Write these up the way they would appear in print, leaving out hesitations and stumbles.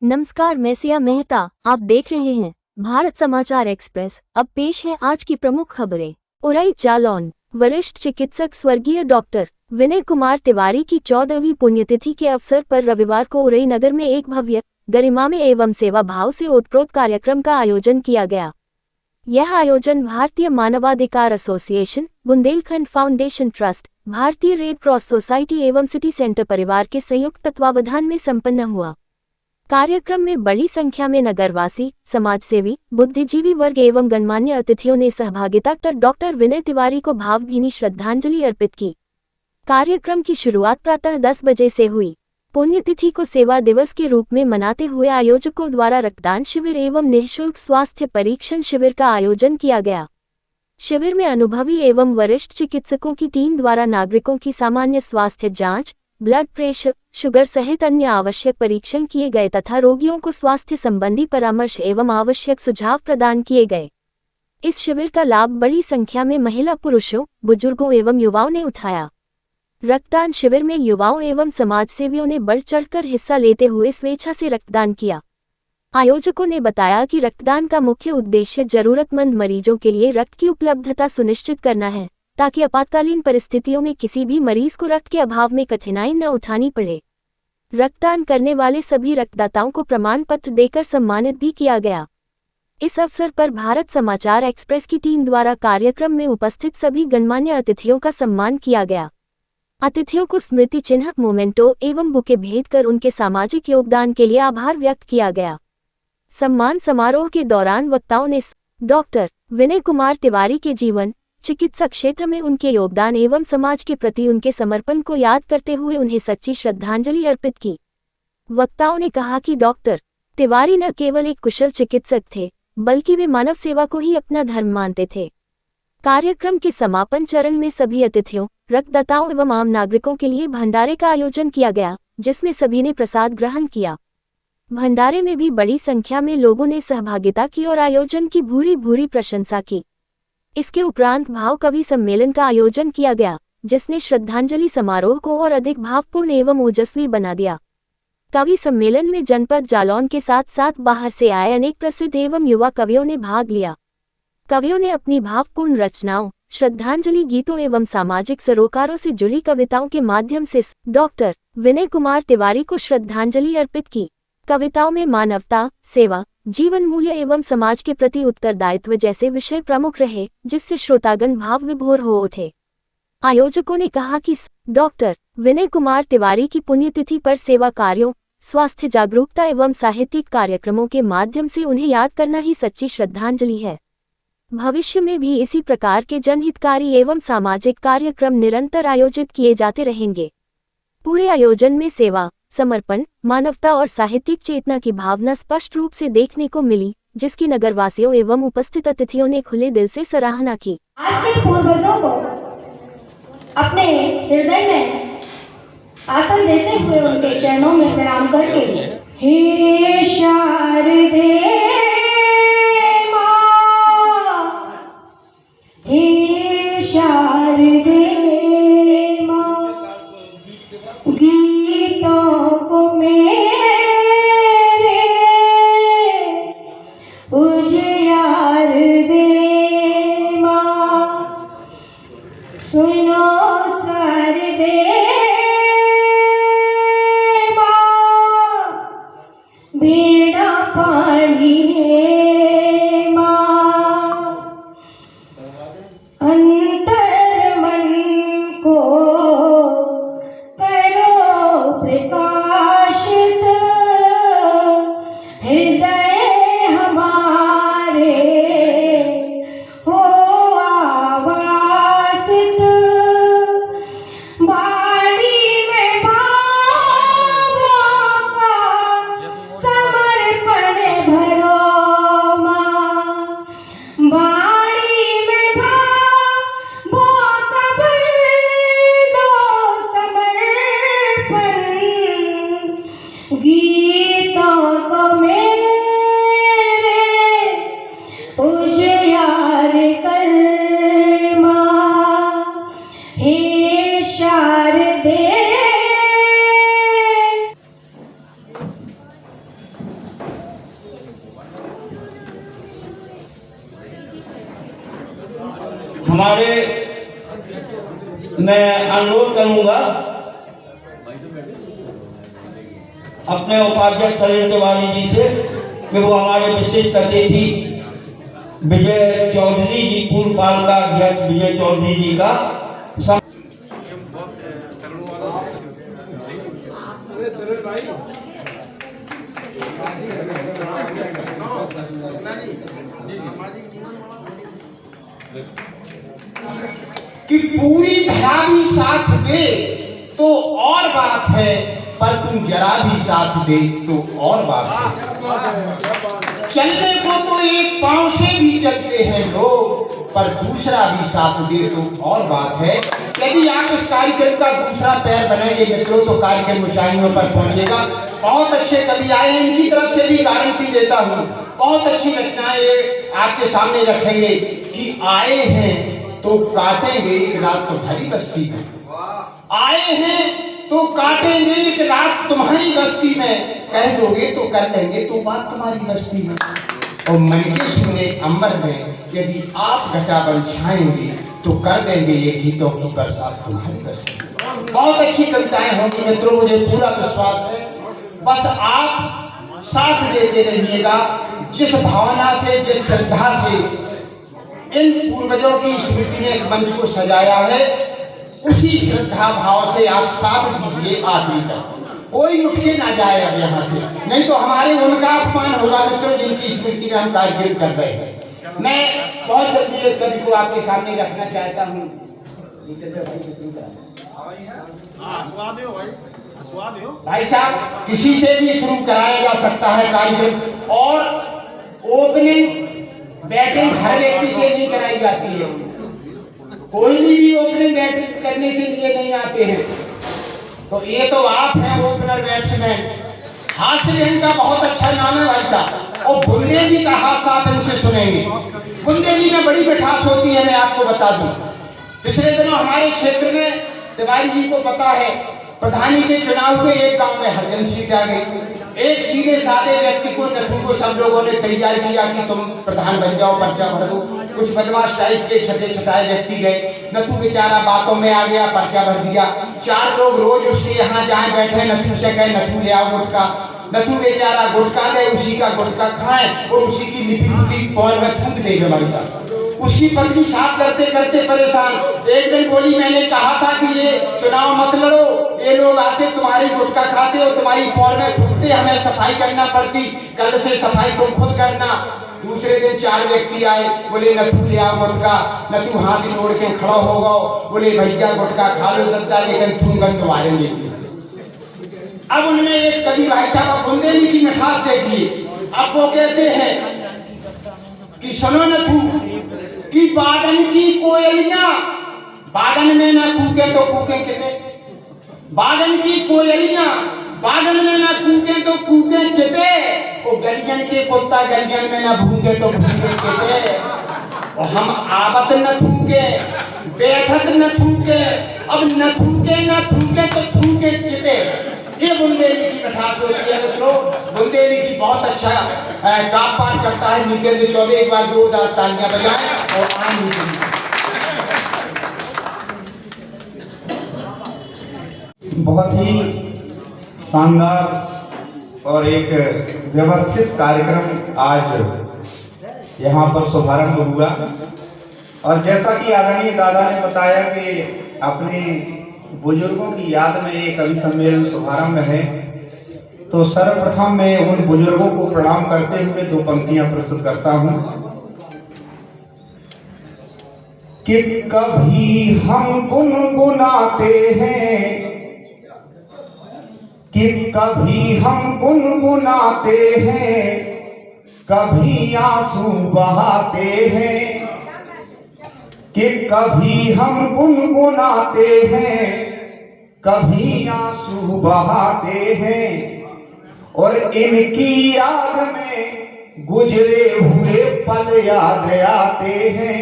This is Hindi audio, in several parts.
नमस्कार, मैं सिया मेहता। आप देख रहे हैं भारत समाचार एक्सप्रेस। अब पेश है आज की प्रमुख खबरें। उरई जालौन वरिष्ठ चिकित्सक स्वर्गीय डॉक्टर विनय कुमार तिवारी की 14वीं पुण्यतिथि के अवसर पर रविवार को उरई नगर में एक भव्य, गरिमामय एवं सेवा भाव से ओतप्रोत कार्यक्रम का आयोजन किया गया। यह आयोजन भारतीय मानवाधिकार एसोसिएशन, बुंदेलखंड फाउंडेशन ट्रस्ट, भारतीय रेड क्रॉस सोसाइटी एवं सिटी सेंटर परिवार के संयुक्त तत्वावधान में संपन्न हुआ। कार्यक्रम में बड़ी संख्या में नगरवासी, समाजसेवी, बुद्धिजीवी वर्ग एवं गणमान्य अतिथियों ने सहभागिता कर डॉक्टर विनय तिवारी को भावभीनी श्रद्धांजलि अर्पित की। कार्यक्रम की शुरुआत प्रातः 10 बजे से हुई। पुण्यतिथि को सेवा दिवस के रूप में मनाते हुए आयोजकों द्वारा रक्तदान शिविर एवं निःशुल्क स्वास्थ्य परीक्षण शिविर का आयोजन किया गया। शिविर में अनुभवी एवं वरिष्ठ चिकित्सकों की टीम द्वारा नागरिकों की सामान्य स्वास्थ्य जांच, ब्लड प्रेशर, शुगर सहित अन्य आवश्यक परीक्षण किए गए तथा रोगियों को स्वास्थ्य संबंधी परामर्श एवं आवश्यक सुझाव प्रदान किए गए। इस शिविर का लाभ बड़ी संख्या में महिला, पुरुषों, बुजुर्गों एवं युवाओं ने उठाया। रक्तदान शिविर में युवाओं एवं समाजसेवियों ने बढ़ चढ़कर हिस्सा लेते हुए स्वेच्छा से रक्तदान किया। आयोजकों ने बताया कि रक्तदान का मुख्य उद्देश्य जरूरतमंद मरीजों के लिए रक्त की उपलब्धता सुनिश्चित करना है, ताकि आपातकालीन परिस्थितियों में किसी भी मरीज को रक्त के अभाव में कठिनाई न उठानी पड़े। रक्तदान करने वाले सभी रक्तदाताओं को प्रमाण पत्र देकर सम्मानित भी किया गया। इस अवसर पर भारत समाचार एक्सप्रेस की टीम द्वारा कार्यक्रम में उपस्थित सभी गणमान्य अतिथियों का सम्मान किया गया। अतिथियों को स्मृति चिन्ह, मोमेंटो एवं बुके भेंट कर उनके सामाजिक योगदान के लिए आभार व्यक्त किया गया। सम्मान समारोह के दौरान वक्ताओं ने डॉक्टर विनय कुमार तिवारी के जीवन, चिकित्सा क्षेत्र में उनके योगदान एवं समाज के प्रति उनके समर्पण को याद करते हुए उन्हें सच्ची श्रद्धांजलि अर्पित की। वक्ताओं ने कहा कि डॉक्टर तिवारी न केवल एक कुशल चिकित्सक थे, बल्कि वे मानव सेवा को ही अपना धर्म मानते थे। कार्यक्रम के समापन चरण में सभी अतिथियों, रक्तदाताओं एवं आम नागरिकों के लिए भंडारे का आयोजन किया गया, जिसमें सभी ने प्रसाद ग्रहण किया। भंडारे में भी बड़ी संख्या में लोगों ने सहभागिता की और आयोजन की भूरी भूरी प्रशंसा की। इसके उपरांत भाव कवि सम्मेलन का आयोजन किया गया, जिसने श्रद्धांजलि समारोह को और अधिक भावपूर्ण एवं ओजस्वी बना दिया। कवि सम्मेलन में जनपद जालौन के साथ साथ बाहर से आए अनेक प्रसिद्ध एवं युवा कवियों ने भाग लिया। कवियों ने अपनी भावपूर्ण रचनाओं, श्रद्धांजलि गीतों एवं सामाजिक सरोकारों से जुड़ी कविताओं के माध्यम से डॉक्टर विनय कुमार तिवारी को श्रद्धांजलि अर्पित की। कविताओं में मानवता, सेवा, जीवन मूल्य एवं समाज के प्रति उत्तरदायित्व जैसे विषय प्रमुख रहे, जिससे श्रोतागण भाव विभोर हो उठे। आयोजकों ने कहा कि डॉक्टर विनय कुमार तिवारी की पुण्यतिथि पर सेवा कार्यों, स्वास्थ्य जागरूकता एवं साहित्यिक कार्यक्रमों के माध्यम से उन्हें याद करना ही सच्ची श्रद्धांजलि है। भविष्य में भी इसी प्रकार के जनहितकारी एवं सामाजिक कार्यक्रम निरंतर आयोजित किए जाते रहेंगे। पूरे आयोजन में सेवा, समर्पण, मानवता और साहित्यिक चेतना की भावना स्पष्ट रूप से देखने को मिली, जिसकी नगरवासियों एवं उपस्थित अतिथियों ने खुले दिल से सराहना की। आज के पूर्वजों को अपने हृदय में आसन देते हुए उनके चरणों में प्रणाम करके, हे शारदे मां, हे शारदे मां, गीतों को मेरे उजियार दे मां, सुनो सरदे मां, बीड़ा पानी मां, अंतर मन को करो प्रकाशित, हृदय हमारे हो आवासित, बाड़ी में भावों का समर्पण भरो, हमारे मैं अनुरोध करूंगा अपने उपाध्यक्ष सलील तिवारी जी से कि वो हमारे विशिष्ट अतिथि विजय चौधरी जी, पूर्व पालिका अध्यक्ष विजय चौधरी जी का कि पूरी धरा भी साथ दे तो और बात है, पर तुम जरा भी साथ दे तो और बात है। चलने को तो एक पांव से भी चलते हैं लोग, पर दूसरा भी साथ दे तो और बात है। यदि आप इस कार्यक्रम का दूसरा पैर बनेंगे मित्रों तो कार्यक्रम ऊंचाइयों पर पहुंचेगा। बहुत अच्छे कवि आए हैं, इनकी तरफ से भी गारंटी देता हूं, बहुत अच्छी रचनाएं आपके सामने रखेंगे कि आए हैं तो काटेंगे एक रात तुम्हारी बस्ती में, आए हैं तो काटेंगे एक रात तुम्हारी बस्ती में, कह दोगे तो कर लेंगे तो बात तुम्हारी बस्ती में। और मन के सुने अंबर में यदि आप घटा बन छाएंगे तो कर देंगे ये गीतों की बरसात तुम्हारी बस्ती में। बहुत अच्छी कविताएं होंगी मित्रों, मुझे पूरा विश्वास है। बस आप साथ देते रहिएगा। जिस भावना से, जिस श्रद्धा से इन पूर्वजों की स्मृति में इस मंच को सजाया है, उसी श्रद्धा भाव से आप साथ दीजिए आखिरी तक। कोई उठ के ना जाए अब यहाँ से, नहीं तो हमारे उनका अपमान होगा मित्रों जिनकी स्मृति में हम कार्यक्रम कर रहे हैं। मैं बहुत जल्दी एक कवि को आपके सामने रखना चाहता हूँ। भाई साहब, किसी से भी शुरू कराया जा सकता है कार्यक्रम, और ओपनिंग बैटिंग हर व्यक्ति से नहीं कराई जाती है। कोई भी ओपनिंग बैटिंग करने के लिए नहीं आते हैं। तो ये तो आप हैं ओपनर बैट्समैन। हास्य बहन का बहुत अच्छा नाम है भाई साहब, और बुंदेली का हास्य आप इनसे सुनेंगे। बुंदेली में बड़ी मिठास होती है, मैं आपको बता दूं। पिछले दिनों हमारे क्षेत्र में तिवारी जी को पता है प्रधानी के चुनाव में एक गांव में हरजन सीट आ गई। एक सीधे साधे व्यक्ति को, नथु को सब लोगों ने तैयार किया कि तुम प्रधान बन जाओ, पर्चा भर दो। कुछ बदमाश टाइप के छठे छठाए व्यक्ति गए, नथु बेचारा बातों में आ गया, पर्चा भर दिया। 4 लोग रोज उसके यहाँ जाए बैठे, नथु से कहे नथु ले आओ गुटका। नथु बेचारा गुटका ले, उसी का गुटका खाए और उसी की लिपि पुती पौर में थूक दे भाई साहब। उसकी पत्नी साफ करते करते परेशान, एक दिन बोली मैंने कहा था कि ये चुनाव मत लड़ो, ये लोग आते तुम्हारी गुटखा खाते और तुम्हारी पौर में थूकते, हमें सफाई करना पड़ती, कल से सफाई तुम खुद करना। दूसरे दिन 4 व्यक्ति आए, बोले नथु ले आओ गुटखा। नथु हाथ जोड़ के खड़ा हो गया, बोले भैया गुटखा खा लो दद्दा, लेकिन थूकन तुम्हारे लिए। अब उनमें एक कवि भाई साहब बुंदेली की मिठास देखिए। अब वो कहते हैं कि सुनो नथु कि बागन की कोयलियां बागन में ना कूके तो कूके किते, बागन की कोयलियां बागन में ना कूके तो कूके किते, वो गलियन के कुत्ता गलियन में ना भूखे तो भूखे किते। और हम आवत न थूके, बैठक न थूके, अब न थूके तो थूके किते। ये बुंदेली की मिठास होती है मित्रों। बुंदेली की बहुत अच्छा काप पाठ करता है नितेंद्र चौबे, एक बार जोरदार तालियां बजाएं। और आम बहुत ही शानदार और एक व्यवस्थित कार्यक्रम आज यहाँ पर शुभारंभ हुआ। और जैसा कि आदरणीय दादा ने बताया कि अपने बुजुर्गों की याद में एक कवि सम्मेलन शुभारंभ है, तो सर्वप्रथम मैं उन बुजुर्गों को प्रणाम करते हुए 2 पंक्तियां प्रस्तुत करता हूं कि कभी हम गुनगुनाते हैं, कि कभी हम गुनगुनाते हैं, कभी आंसू बहाते हैं, कि कभी हम गुनगुनाते हैं, कभी आंसू बहाते हैं, और इनकी याद में गुजरे हुए पल याद आते हैं,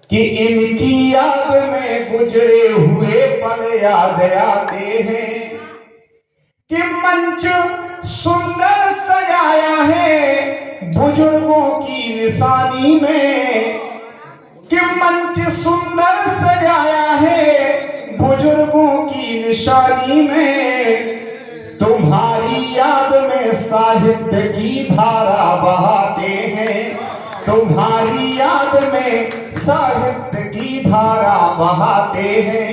कि इनकी याद में गुजरे हुए पल याद आते हैं, कि मंच सुंदर सजाया है बुजुर्गों की निशानी में, कि मंच सुंदर सजाया है बुजुर्गों की निशानी में, तुम्हारी याद में साहित्य की धारा बहाते हैं, तुम्हारी याद में साहित्य की धारा बहाते हैं।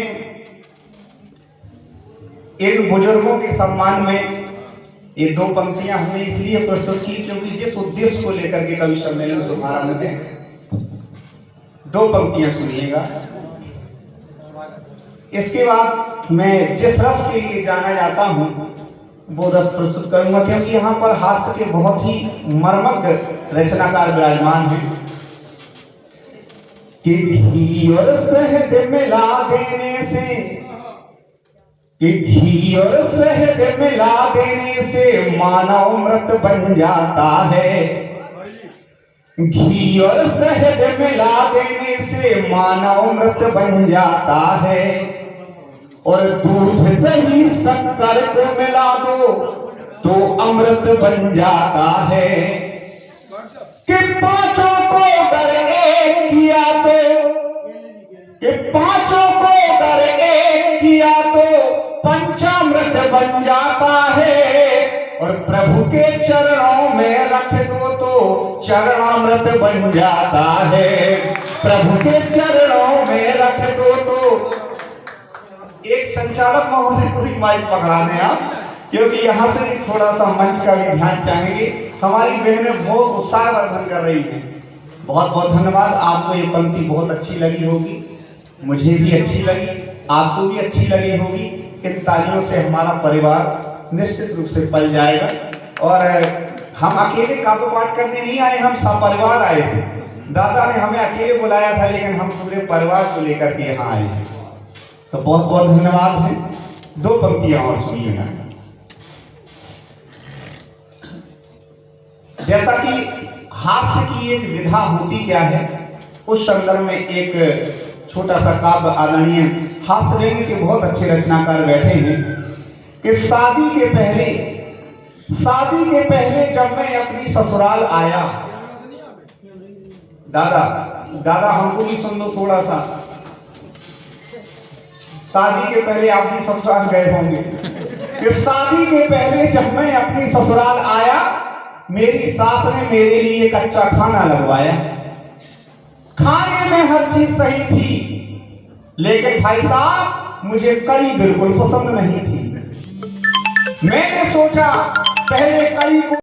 इन बुजुर्गों के सम्मान में ये दो पंक्तियां हमने इसलिए प्रस्तुत की क्योंकि जिस उद्देश्य को लेकर के कवि सम्मेलन शुभारंभ है, दो पंक्तियां सुनिएगा। इसके बाद मैं जिस रस के लिए जाना जाता हूं वो रस प्रस्तुत करूंगा, क्योंकि यहाँ पर हास्य के बहुत ही मर्मज्ञ रचनाकार विराजमान हैं। कि घी और शहद मिला देने से, कि घी और शहद मिला देने से मानव मृत बन जाता है, घी और शहद मिला देने से मानव मृत बन जाता है, और दूध दही शक्कर को मिला दो तो अमृत बन जाता है। कि पांचों को अगर एक किया तो, कि पांचों को अगर एक किया तो पंचामृत बन जाता है, और प्रभु के चरणों में रख दो तो चरणामृत बन जाता है, प्रभु के चरणों में रख दो तो। एक संचालक महोदय को भी माइक पकड़ा दें आप, क्योंकि यहाँ से भी थोड़ा सा मंच का भी ध्यान चाहेंगे। हमारी बहनें बहुत उत्साहवर्धन कर रही हैं। बहुत बहुत धन्यवाद। आपको ये पंक्ति बहुत अच्छी लगी होगी, मुझे भी अच्छी लगी, आपको भी अच्छी लगी होगी। इन तालियों से हमारा परिवार निश्चित रूप से पल जाएगा। और हम अकेले काव्य पाठ करने नहीं आए, हम सब परिवार आए थे। दादा ने हमें अकेले बुलाया था, लेकिन हम पूरे परिवार को लेकर के यहाँ आए थे। तो बहुत बहुत धन्यवाद है। दो पंक्तियां और सुनिएगा। जैसा कि हास्य की एक विधा होती क्या है, उस संदर्भ में एक छोटा सा काव्य आदरणीय हास्य व्यंग्य के बहुत अच्छे रचनाकार बैठे हैं कि शादी के पहले जब मैं अपनी ससुराल आया, दादा हमको भी सुन लो थोड़ा सा। शादी के पहले आप भी ससुराल गए होंगे। कि शादी के पहले जब मैं अपनी ससुराल आया, मेरी सास ने मेरे लिए कच्चा खाना लगवाया। खाने में हर चीज सही थी, लेकिन भाई साहब मुझे कड़ी बिल्कुल पसंद नहीं थी। मैंने सोचा पहले कड़ी को